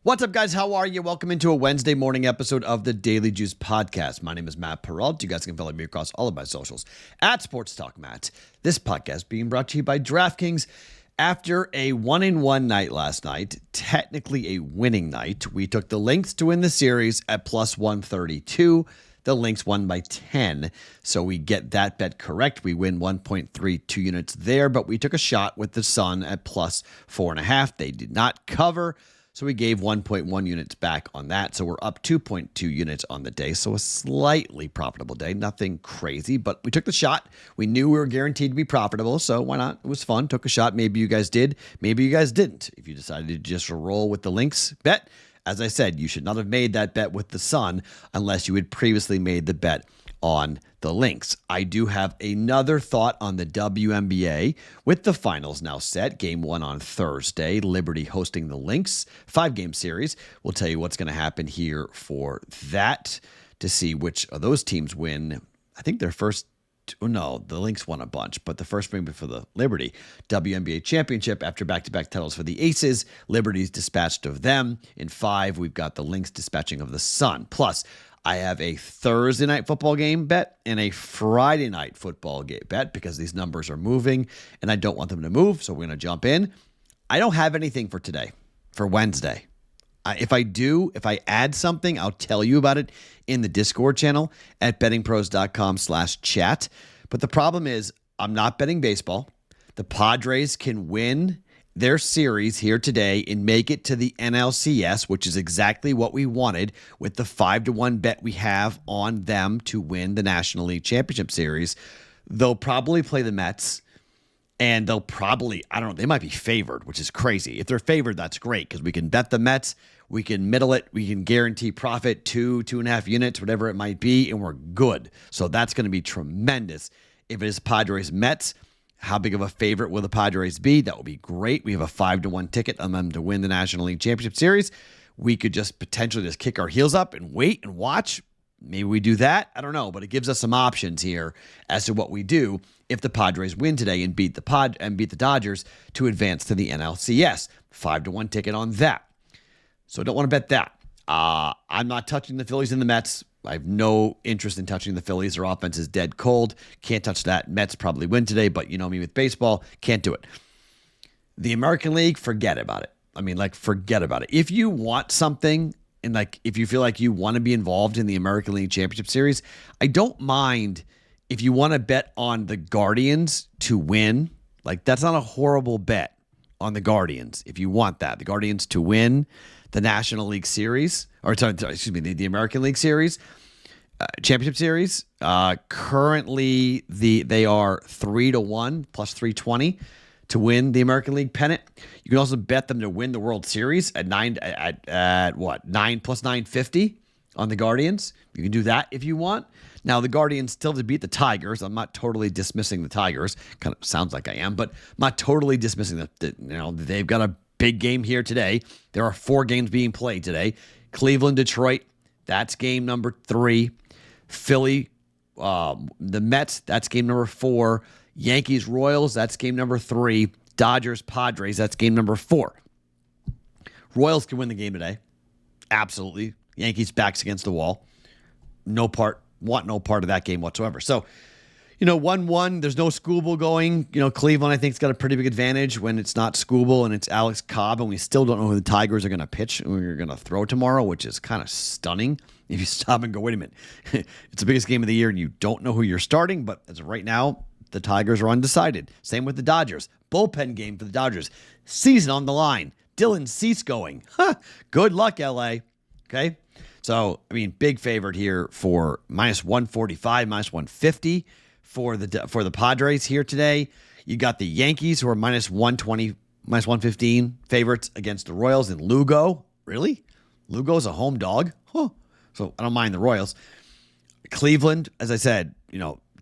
What's up, guys? How are you? Welcome into a Wednesday morning episode of the Daily Juice Podcast. My name is Matt Perrault. You guys can follow me across all of my socials at Sports Talk Matt. This podcast being brought to you by DraftKings. After a 1-1 night last night, technically a winning night, we took the Lynx to win the series at plus 132. The Lynx won by 10, so we get that bet correct. We win 1.32 units there, but we took a shot with the Sun at plus 4.5. They did not cover, so we gave 1.1 units back on that. So we're up 2.2 units on the day. So a slightly profitable day. Nothing crazy, but we took the shot. We knew we were guaranteed to be profitable, so why not? It was fun. Took a shot. Maybe you guys did. Maybe you guys didn't. If you decided to just roll with the Lynx bet, as I said, you should not have made that bet with the Sun unless you had previously made the bet on the Lynx. I do have another thought on the WNBA with the finals now set. Game 1 on Thursday. Liberty hosting the Lynx. 5-game series. We'll tell you what's going to happen here for that to see which of those teams win. I think their first... No, the Lynx won a bunch, but the first win for the Liberty WNBA championship after back-to-back titles for the Aces. Liberty's dispatched of them. In 5, we've got the Lynx dispatching of the Sun. Plus, I have a Thursday night football game bet and a Friday night football game bet because these numbers are moving and I don't want them to move, so we're going to jump in. I don't have anything for today, for Wednesday. If I add something, I'll tell you about it in the Discord channel at bettingpros.com/chat. But the problem is I'm not betting baseball. The Padres can win their series here today and make it to the NLCS, which is exactly what we wanted with the 5-1 bet we have on them to win the National League Championship Series. They'll probably play the Mets. And they'll probably, they might be favored, which is crazy. If they're favored, that's great because we can bet the Mets, we can middle it, we can guarantee profit 2.5 units, whatever it might be, and we're good. So that's going to be tremendous. If it is Padres-Mets, how big of a favorite will the Padres be? That would be great. We have a 5-1 ticket on them to win the National League Championship Series. We could just potentially just kick our heels up and wait and watch. Maybe we do that. I don't know, but it gives us some options here as to what we do if the Padres win today and beat the Dodgers to advance to the NLCS. 5-1 ticket on that. So I don't want to bet that. I'm not touching the Phillies and the Mets. I have no interest in touching the Phillies. Their offense is dead cold. Can't touch that. Mets probably win today, but you know me with baseball. Can't do it. The American League, forget about it. Forget about it. If you want something, and if you feel like you want to be involved in the American League Championship Series, I don't mind if you want to bet on the Guardians to win. That's not a horrible bet on the Guardians. If you want that, the Guardians to win the National League Series, the American League Series, Championship Series. Currently, they are 3-1 plus 320 to win the American League pennant. You can also bet them to win the World Series at 9 plus 950 on the Guardians. You can do that if you want. Now, the Guardians still to beat the Tigers. I'm not totally dismissing the Tigers. Kind of sounds like I am, but I'm not totally dismissing they've got a big game here today. There are 4 games being played today. Cleveland, Detroit, that's game number 3. Philly, the Mets, that's game number 4. Yankees, Royals, that's game number 3. Dodgers, Padres, that's game number 4. Royals can win the game today. Absolutely. Yankees backs against the wall. Want no part of that game whatsoever. So, 1-1, there's no Skubal going. Cleveland, I think, has got a pretty big advantage when it's not Skubal and it's Alex Cobb, and we still don't know who the Tigers are going to pitch and we're going to throw tomorrow, which is kind of stunning. If you stop and go, wait a minute, it's the biggest game of the year and you don't know who you're starting, but as of right now, the Tigers are undecided. Same with the Dodgers. Bullpen game for the Dodgers. Season on the line. Dylan Cease going. Good luck, LA. Okay? So, big favorite here for minus 145, minus 150 for the Padres here today. You got the Yankees who are minus 120, minus 115 favorites against the Royals in Lugo. Really? Lugo's a home dog? Huh. So I don't mind the Royals. Cleveland, as I said,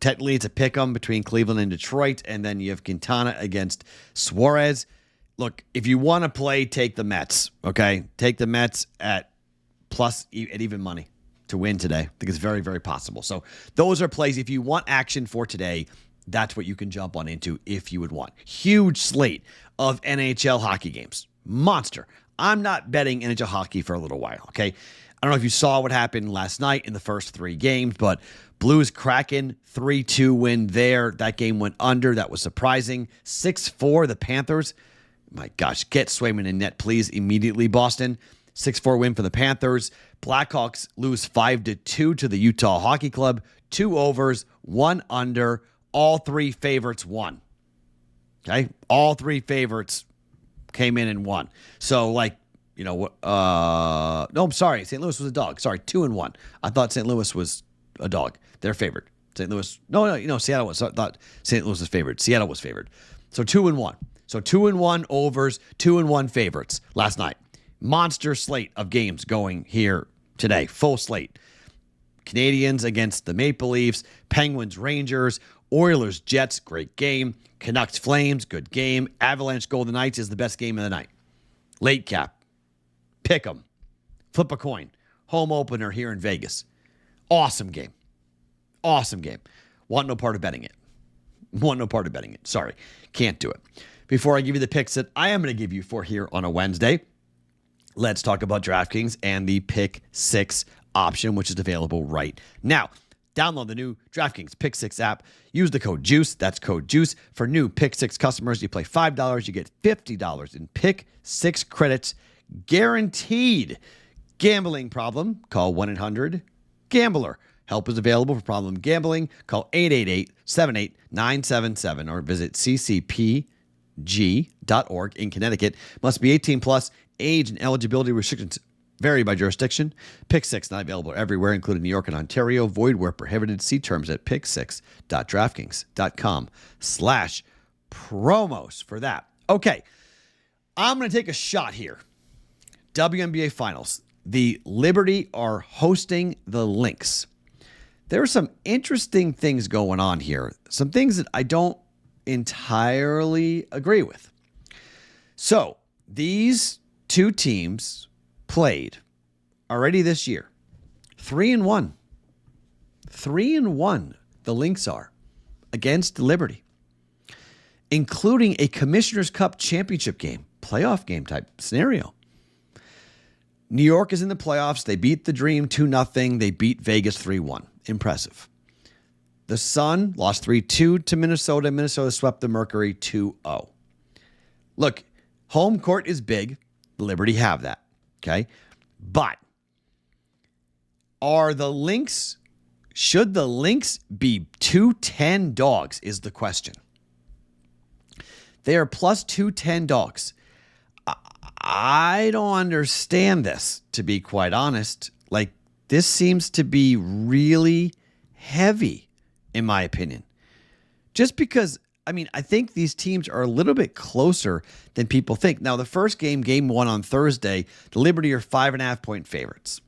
technically it's a pick-em between Cleveland and Detroit, and then you have Quintana against Suarez. Look, if you want to play, take the Mets, okay? Take the Mets at even money to win today. I think it's very, very possible. So those are plays. If you want action for today, that's what you can jump on into if you would want. Huge slate of NHL hockey games. Monster. I'm not betting NHL hockey for a little while, okay? I don't know if you saw what happened last night in the first 3 games, but Blues Kraken 3-2 win there. That game went under. That was surprising. 6-4, the Panthers. My gosh, get Swayman in net, please, immediately, Boston. 6-4 win for the Panthers. Blackhawks lose 5-2 to the Utah Hockey Club. 2 overs, 1 under. All 3 favorites won. Okay? All 3 favorites came in and won. So, no, I'm sorry. St. Louis was a dog. Sorry, 2-1. I thought St. Louis was a dog. They're favored. St. Louis, Seattle was. I thought St. Louis was favored. Seattle was favored. So 2-1. So 2-1 overs, 2-1 favorites last night. Monster slate of games going here today. Full slate. Canadians against the Maple Leafs, Penguins, Rangers, Oilers, Jets, great game. Canucks, Flames, good game. Avalanche, Golden Knights is the best game of the night. Late cap. Pick 'em. Flip a coin. Home opener here in Vegas. Awesome game. Awesome game. Want no part of betting it. Sorry. Can't do it. Before I give you the picks that I am going to give you for here on a Wednesday, let's talk about DraftKings and the Pick 6 option, which is available right now. Download the new DraftKings Pick 6 app. Use the code JUICE. That's code JUICE. For new Pick 6 customers, you play $5. You get $50 in Pick 6 credits guaranteed. Gambling problem? Call 1-800-GAMBLER. Help is available for problem gambling. Call 888-78-977 or visit ccpg.org in Connecticut. Must be 18 plus. Age and eligibility restrictions vary by jurisdiction. Pick 6 not available everywhere, including New York and Ontario. Void where prohibited. See terms at pick6.draftkings.com/promos for that. Okay, I'm going to take a shot here. WNBA Finals. The Liberty are hosting the Lynx. There are some interesting things going on here. Some things that I don't entirely agree with. So, these 2 teams played already this year. 3-1. 3-1, the Lynx are, against Liberty, including a Commissioner's Cup championship game, playoff game type scenario. New York is in the playoffs. They beat the Dream 2-0. They beat Vegas 3-1. Impressive. The Sun lost 3-2 to Minnesota. Minnesota swept the Mercury 2-0. Look, home court is big. Liberty have that. Okay? But should the Lynx be 210 dogs is the question. They are plus 210 dogs. I don't understand this, to be quite honest. This seems to be really heavy, in my opinion. Just because, I think these teams are a little bit closer than people think. Now, the first game 1 on Thursday, the Liberty are 5.5-point favorites.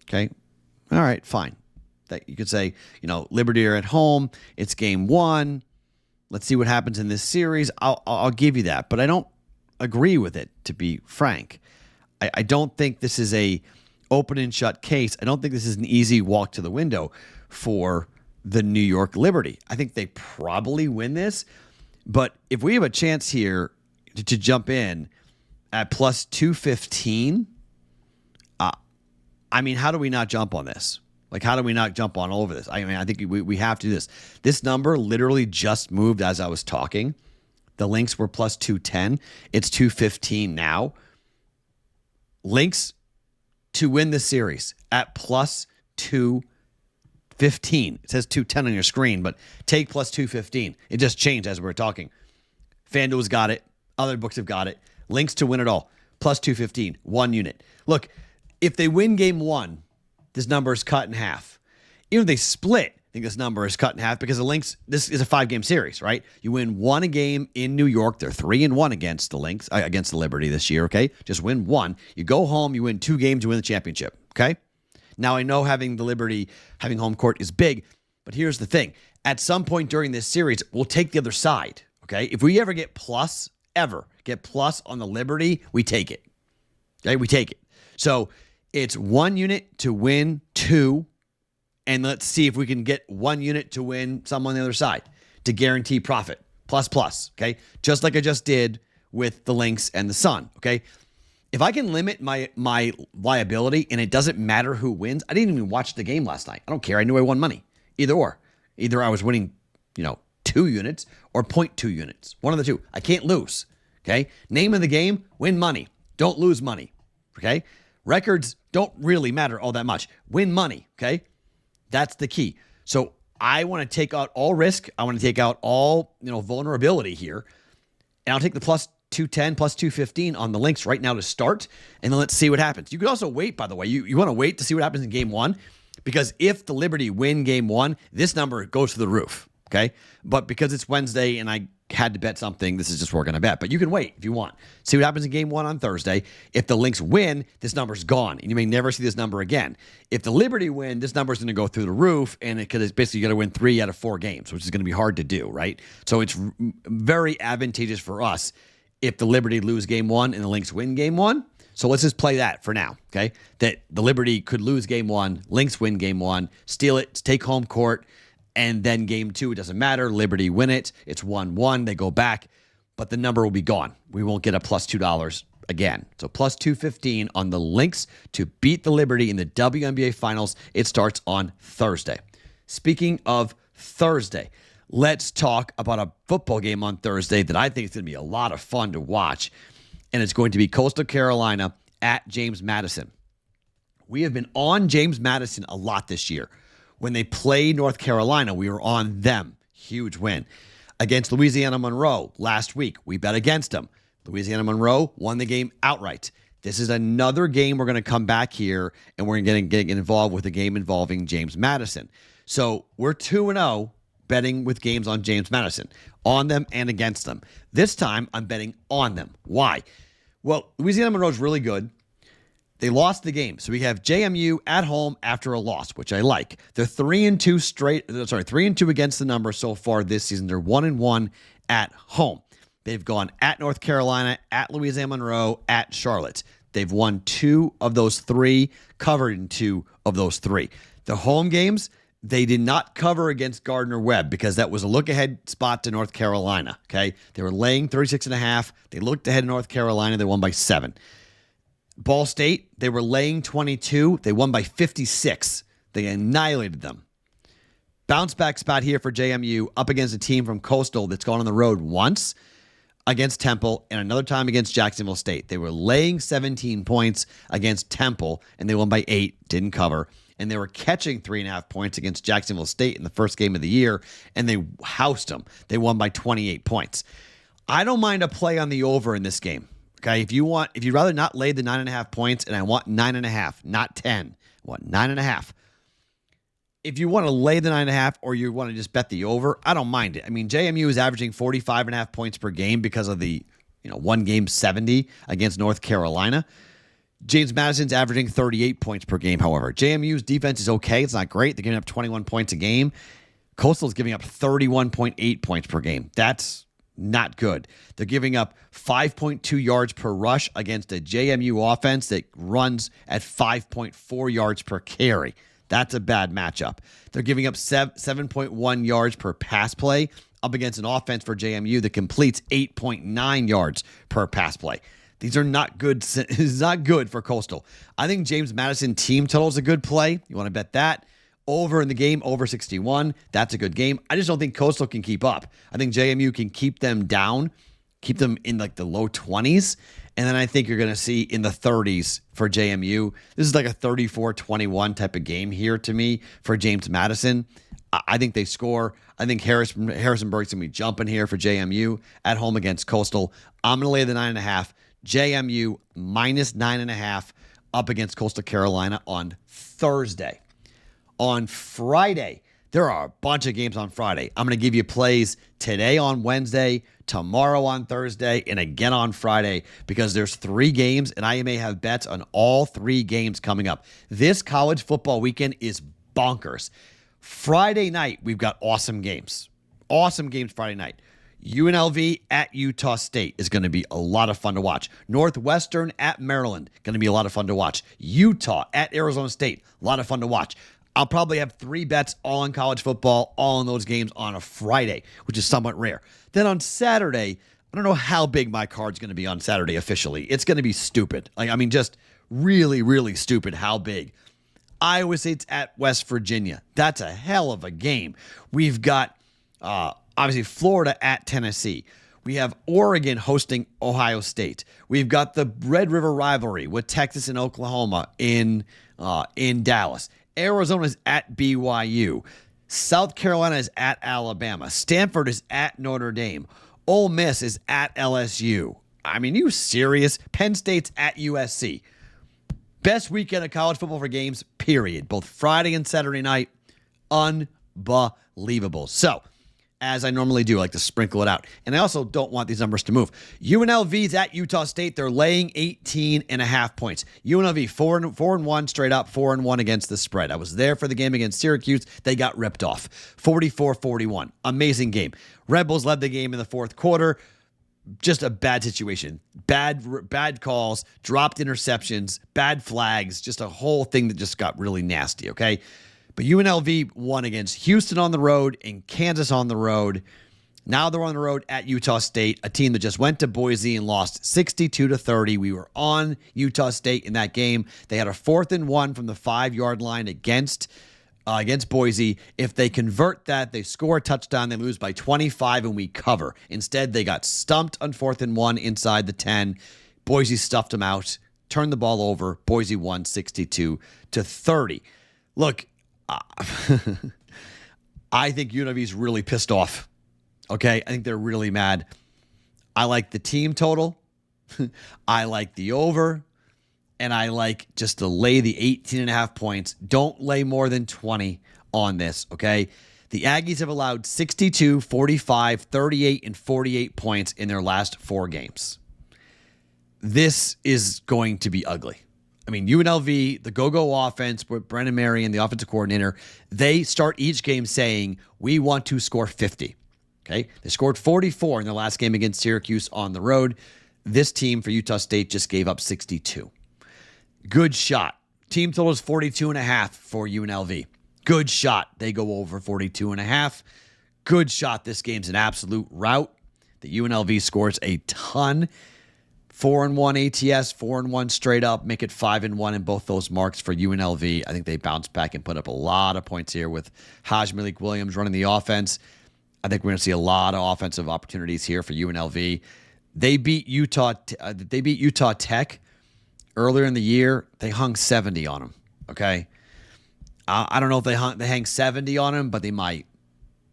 Okay? All right, fine. You could say, Liberty are at home. It's game 1. Let's see what happens in this series. I'll give you that. But I don't agree with it, to be frank. I don't think this is a open and shut case. I don't think this is an easy walk to the window for the New York Liberty. I think they probably win this, but if we have a chance here to jump in at plus 215, how do we not jump on this? How do we not jump on all over this? I think we have to do this. This number literally just moved as I was talking. The Lynx were plus 210. It's 215 now. Lynx to win the series at plus 215. It says 210 on your screen, but take plus 215. It just changed as we were talking. FanDuel's got it. Other books have got it. Lynx to win it all. Plus 215. 1 unit. Look, if they win game 1, this number is cut in half. Even if they split, I think this number is cut in half because the Lynx, this is a 5-game series, right? You win 1 a game in New York. They're 3-1 against the Lynx, against the Liberty this year, okay? Just win 1. You go home, you win 2 games, you win the championship, okay? Now, I know having the Liberty, having home court is big, but here's the thing. At some point during this series, we'll take the other side, okay? If we ever get plus on the Liberty, we take it, okay? We take it. So it's 1 unit to win 2. And let's see if we can get 1 unit to win some on the other side to guarantee profit. Plus, okay? Just like I just did with the Lynx and the Sun, okay? If I can limit my liability and it doesn't matter who wins, I didn't even watch the game last night. I don't care. I knew I won money. Either or. Either I was winning, 2 units or 0.2 units. One of the two. I can't lose. Okay? Name of the game, win money. Don't lose money. Okay? Records don't really matter all that much. Win money. Okay? That's the key. So I want to take out all risk. I want to take out all, vulnerability here. And I'll take the plus 210, plus 215 on the Lynx right now to start. And then let's see what happens. You could also wait, by the way. You want to wait to see what happens in game one. Because if the Liberty win game one, this number goes to the roof. Okay? But because it's Wednesday and I had to bet something, this is just what we're going to bet. But you can wait if you want. See what happens in game one on Thursday. If the Lynx win, this number's gone. And you may never see this number again. If the Liberty win, this number's going to go through the roof. And it's basically going to win 3 out of 4 games, which is going to be hard to do, right? So it's very advantageous for us if the Liberty lose game one and the Lynx win game one. So let's just play that for now, okay? That the Liberty could lose game one, Lynx win game one, steal it, take home court, and then game two, it doesn't matter. Liberty win it. It's 1-1. They go back, but the number will be gone. We won't get a plus $2 again. So plus 215 on the Lynx to beat the Liberty in the WNBA Finals. It starts on Thursday. Speaking of Thursday, let's talk about a football game on Thursday that I think is going to be a lot of fun to watch. And it's going to be Coastal Carolina at James Madison. We have been on James Madison a lot this year. When they played North Carolina, we were on them. Huge win. Against Louisiana Monroe last week, we bet against them. Louisiana Monroe won the game outright. This is another game we're going to come back here, and we're going to get involved with a game involving James Madison. So we're 2-0 betting with games on James Madison, on them and against them. This time, I'm betting on them. Why? Well, Louisiana Monroe is really good. They lost the game. So we have JMU at home after a loss, which I like. They're 3-2 against the number so far this season. They're 1-1 at home. They've gone at North Carolina, at Louisiana Monroe, at Charlotte. They've won 2 of those 3, covered in 2 of those 3. The home games, they did not cover against Gardner-Webb because that was a look-ahead spot to North Carolina, okay? They were laying 36.5. They looked ahead to North Carolina. They won by 7. Ball State, they were laying 22. They won by 56. They annihilated them. Bounce back spot here for JMU up against a team from Coastal that's gone on the road once against Temple and another time against Jacksonville State. They were laying 17 points against Temple, and they won by 8, didn't cover. And they were catching 3.5 points against Jacksonville State in the first game of the year, and they housed them. They won by 28 points. I don't mind a play on the over in this game. Okay, if you'd rather not lay the 9.5 points, and I want 9.5, not 10, I want 9.5. If you want to lay the 9.5 or you want to just bet the over, I don't mind it. I mean, JMU is averaging 45.5 points per game because of the one game 70 against North Carolina. James Madison's averaging 38 points per game, however. JMU's defense is okay. It's not great. They're giving up 21 points a game. Coastal's giving up 31.8 points per game. That's not good. They're giving up 5.2 yards per rush against a JMU offense that runs at 5.4 yards per carry. That's a bad matchup. They're giving up 7.1 yards per pass play up against an offense for JMU that completes 8.9 yards per pass play. These are not good. It's not good for Coastal. I think James Madison team total is a good play. You want to bet that. Over in the game, over 61. That's a good game. I just don't think Coastal can keep up. I think JMU can keep them down, keep them in like the low 20s. And then I think you're going to see in the 30s for JMU. This is like a 34-21 type of game here to me for James Madison. I think they score. I think Harrisonburg's going to be jumping here for JMU at home against Coastal. I'm going to lay the 9.5. JMU minus 9.5 up against Coastal Carolina on Thursday. On Friday, there are a bunch of games on Friday. I'm going to give you plays today on Wednesday, tomorrow on Thursday, and again on Friday because there's 3 games, and I may have bets on all 3 games coming up. This college football weekend is bonkers. Friday night, we've got awesome games. Awesome games Friday night. UNLV at Utah State is going to be a lot of fun to watch. Northwestern at Maryland, going to be a lot of fun to watch. Utah at Arizona State, a lot of fun to watch. I'll probably have 3 bets all in college football, all in those games on a Friday, which is somewhat rare. Then on Saturday, I don't know how big my card's going to be on Saturday officially. It's going to be stupid. Just really, really stupid how big. Iowa State's at West Virginia. That's a hell of a game. We've got, obviously, Florida at Tennessee. We have Oregon hosting Ohio State. We've got the Red River rivalry with Texas and Oklahoma in Dallas. Arizona's at BYU. South Carolina is at Alabama. Stanford is at Notre Dame. Ole Miss is at LSU. You serious? Penn State's at USC. Best weekend of college football for games, period. Both Friday and Saturday night. Unbelievable. So, as I normally do, I like to sprinkle it out. And I also don't want these numbers to move. UNLV's at Utah State. They're laying 18.5 points. UNLV 4-1 straight up, 4-1 against the spread. I was there for the game against Syracuse. They got ripped off. 44-41. Amazing game. Red Bulls led the game in the fourth quarter. Just a bad situation. Bad calls, dropped interceptions, bad flags, just a whole thing that just got really nasty, okay? But UNLV won against Houston on the road and Kansas on the road. Now they're on the road at Utah State, a team that just went to Boise and lost 62-30. We were on Utah State in that game. They had a 4th and 1 from the 5-yard line against Boise. If they convert that, they score a touchdown, they lose by 25, and we cover. Instead, they got stumped on 4th and 1 inside the 10. Boise stuffed them out, turned the ball over. Boise won 62-30. Look, I think UNLV's really pissed off. Okay, I think they're really mad. I like the team total. I like the over. And I like just to lay the 18.5 points. Don't lay more than 20 on this, okay? The Aggies have allowed 62, 45, 38, and 48 points in their last 4 games. This is going to be ugly. UNLV, the go-go offense with Brennan Marion, the offensive coordinator, they start each game saying, we want to score 50. Okay? They scored 44 in their last game against Syracuse on the road. This team for Utah State just gave up 62. Good shot. Team total is 42.5 for UNLV. Good shot. They go over 42.5. Good shot. This game's an absolute rout. The UNLV scores a ton. 4-1 ATS, 4-1 straight up, make it 5-1 in both those marks for UNLV. I think they bounce back and put up a lot of points here with Haj Malik Williams running the offense. I think we're going to see a lot of offensive opportunities here for UNLV. They beat Utah Tech earlier in the year. They hung 70 on them. Okay, I don't know if they hang 70 on them, but they might.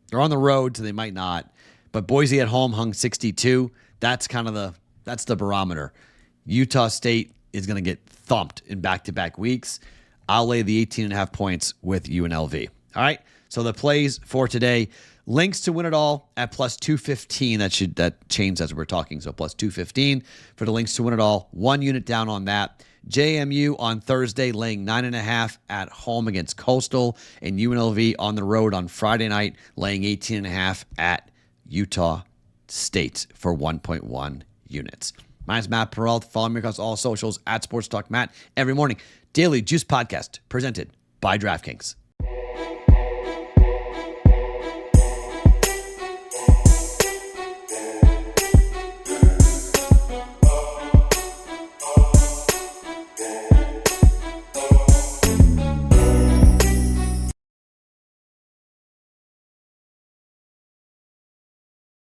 They're on the road, so they might not. But Boise at home hung 62. That's the barometer. Utah State is going to get thumped in back-to-back weeks. I'll lay the 18.5 points with UNLV. All right, so the plays for today. Lynx to win it all at plus 215. That changed as we're talking. So plus 215 for the Lynx to win it all. 1 unit down on that. JMU on Thursday laying 9.5 at home against Coastal. And UNLV on the road on Friday night laying 18.5 at Utah State for 1.1 units. My name is Matt Perrault. Follow me across all socials at Sports Talk Matt every morning. Daily Juice Podcast presented by DraftKings.